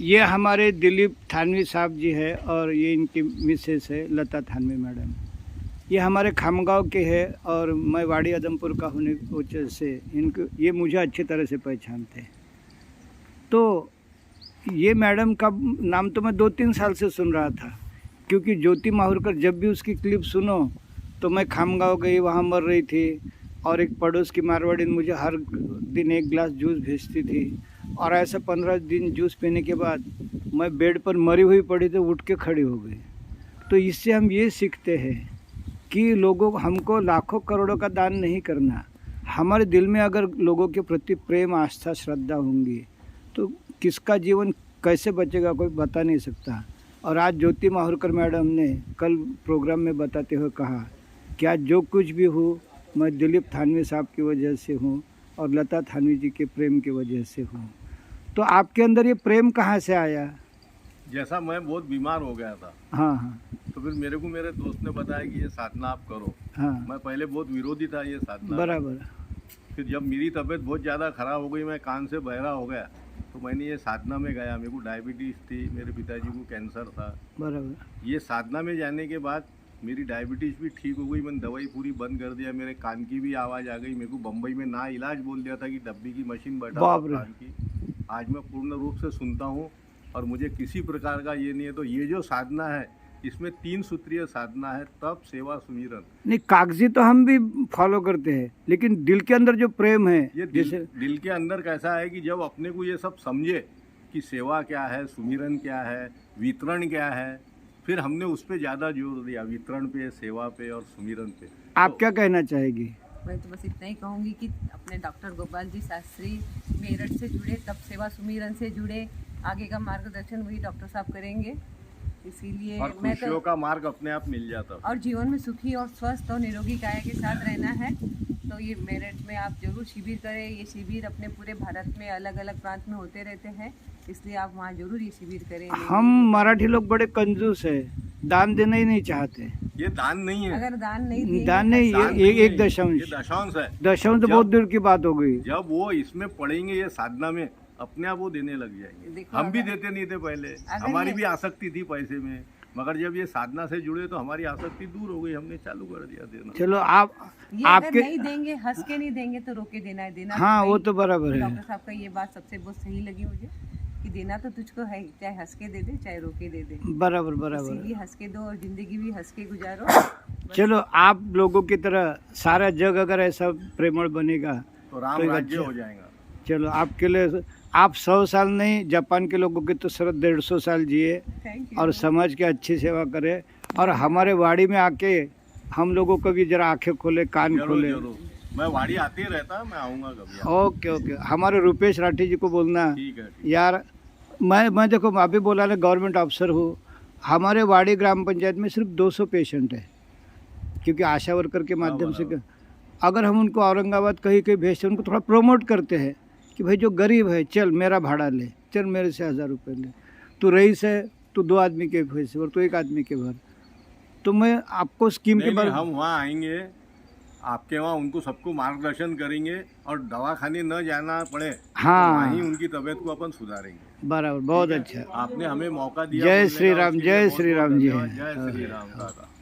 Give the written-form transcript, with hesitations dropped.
ये हमारे दिलीप थानवी साहब जी है और ये इनकी मिसेस है लता थानवी मैडम। ये हमारे खामगांव के हैं और मैं वाड़ी आदमपुर का होने की वजह से इनको ये मुझे अच्छी तरह से पहचानते हैं। तो ये मैडम का नाम तो मैं 2-3 साल से सुन रहा था, क्योंकि ज्योति माहुरकर जब भी उसकी क्लिप सुनो तो मैं खामगांव गई, वहाँ मर रही थी और एक पड़ोस की मारवाड़ी मुझे हर दिन 1 गिलास जूस भेजती थी और ऐसे 15 दिन जूस पीने के बाद मैं बेड पर मरी हुई पड़ी तो उठ के खड़ी हो गई। तो इससे हम ये सीखते हैं कि हमको लाखों करोड़ों का दान नहीं करना। हमारे दिल में अगर लोगों के प्रति प्रेम, आस्था, श्रद्धा होंगी तो किसका जीवन कैसे बचेगा कोई बता नहीं सकता। और आज ज्योति माहुरकर मैडम ने कल प्रोग्राम में बताते हुए कहा कि आज जो कुछ भी हो मैं दिलीप थानवी साहब की वजह से हूँ और लता थानवी जी के प्रेम की वजह से हूँ। तो आपके अंदर ये प्रेम कहाँ से आया? जैसा मैं बहुत बीमार हो गया था, हाँ, तो फिर मेरे को मेरे दोस्त ने बताया कि ये साधना आप करो। हाँ, मैं पहले बहुत विरोधी था ये साधना। बराबर। फिर जब मेरी तबीयत बहुत ज़्यादा ख़राब हो गई, मैं कान से बहरा हो गया, तो मैंने ये साधना में गया। मेरे को डायबिटीज़ थी, मेरे पिताजी को कैंसर था। बराबर। ये साधना में जाने के बाद मेरी डायबिटीज़ भी ठीक हो गई। मैंने दवाई पूरी बंद कर दिया, मेरे कान की भी आवाज़ आ गई। मेरे को बम्बई में ना इलाज बोल दिया था कि डब्बी की मशीन बैठा कान की। आज मैं पूर्ण रूप से सुनता हूँ और मुझे किसी प्रकार का ये नहीं है। तो ये जो साधना है इसमें 3 सूत्रीय साधना है, तप, सेवा, सुमिरन। नहीं, कागजी तो हम भी फॉलो करते हैं, लेकिन दिल के अंदर जो प्रेम है, ये दिल के अंदर कैसा है कि जब अपने को ये सब समझे कि सेवा क्या है, सुमिरन क्या है, वितरण क्या है, फिर हमने उस पर ज़्यादा जोर दिया, वितरण पे, सेवा पे और सुमिरन पे। आप क्या कहना चाहेगी? मैं तो बस इतना ही कहूँगी कि अपने डॉक्टर गोपाल जी शास्त्री मेरठ से जुड़े, तप, सेवा, सुमिरन से जुड़े। आगे का मार्गदर्शन वही डॉक्टर साहब करेंगे, इसीलिए और खुशियों का मार्ग अपने आप मिल जाता है। और जीवन में सुखी और स्वस्थ और निरोगी काया के साथ रहना है तो ये मेरठ में आप जरूर शिविर करें। ये शिविर अपने पूरे भारत में अलग अलग प्रांत में होते रहते हैं, इसलिए आप वहाँ जरूर ये शिविर करें। हम मराठी लोग बड़े कंजूस है, दान देना ही नहीं चाहते। ये दान नहीं है, अगर दान नहीं देंगे, दान नहीं, ये एक दशांश है। दशांश तो बहुत दूर की बात हो गई। जब वो इसमें पढ़ेंगे ये साधना में, अपने आप वो देने लग जाएंगे। हम भी देते नहीं थे पहले, हमारी भी आसक्ति थी पैसे में, मगर जब ये साधना से जुड़े तो हमारी आसक्ति दूर हो गई, हमने चालू कर दिया देना। चलो आपके नहीं देंगे, हंस के नहीं देंगे तो रोके देना है, देना। हाँ, वो तो बराबर है। डॉक्टर साहब का ये बात सबसे बहुत सही लगी मुझे कि देना तो तुझको है, चाहे हंस के दे दे चाहे रोके दे दे। बराबर बराबर। इसीलिए हंस के दो और जिंदगी भी हंस के गुजारो। चलो, आप लोगों की तरह सारा जग अगर ऐसा प्रेमळ बनेगा तो राम राज्य हो जाएगा। चलो, आपके लिए आप 100 साल नहीं, जापान के लोगों की तो सिर्फ 150 साल जिए और समाज की अच्छी सेवा करे। और हमारे वाड़ी में आके हम लोगों को भी जरा आंखें खोले, कान खोले। मैं वाड़ी आते ही रहता, मैं आऊँगा कभी। Okay okay. हमारे रुपेश राठी जी को बोलना। ठीक है। यार मैं देखो, मैं अभी बोला ना, गवर्नमेंट अफसर हूँ। हमारे वाड़ी ग्राम पंचायत में सिर्फ 200 पेशेंट है, क्योंकि आशा वर्कर के माध्यम से अगर हम उनको औरंगाबाद कहीं कहीं भेजते, उनको थोड़ा प्रमोट करते हैं कि भाई जो गरीब है, चल मेरा भाड़ा ले, चल मेरे से 1000 रुपये ले, तू रईस है, तू 2 आदमी के पैसे भर, तू 1 आदमी के भर। तो मैं आपको स्कीम के बारे में, हम वहाँ आएंगे आपके वहाँ, उनको सबको मार्गदर्शन करेंगे और दवाखाने न जाना पड़े। हाँ, तो वहीं उनकी तबीयत को अपन सुधारेंगे। बराबर, बहुत अच्छा। आपने हमें मौका दिया। जय श्री राम, जय श्री राम जी। जय श्री राम दादा।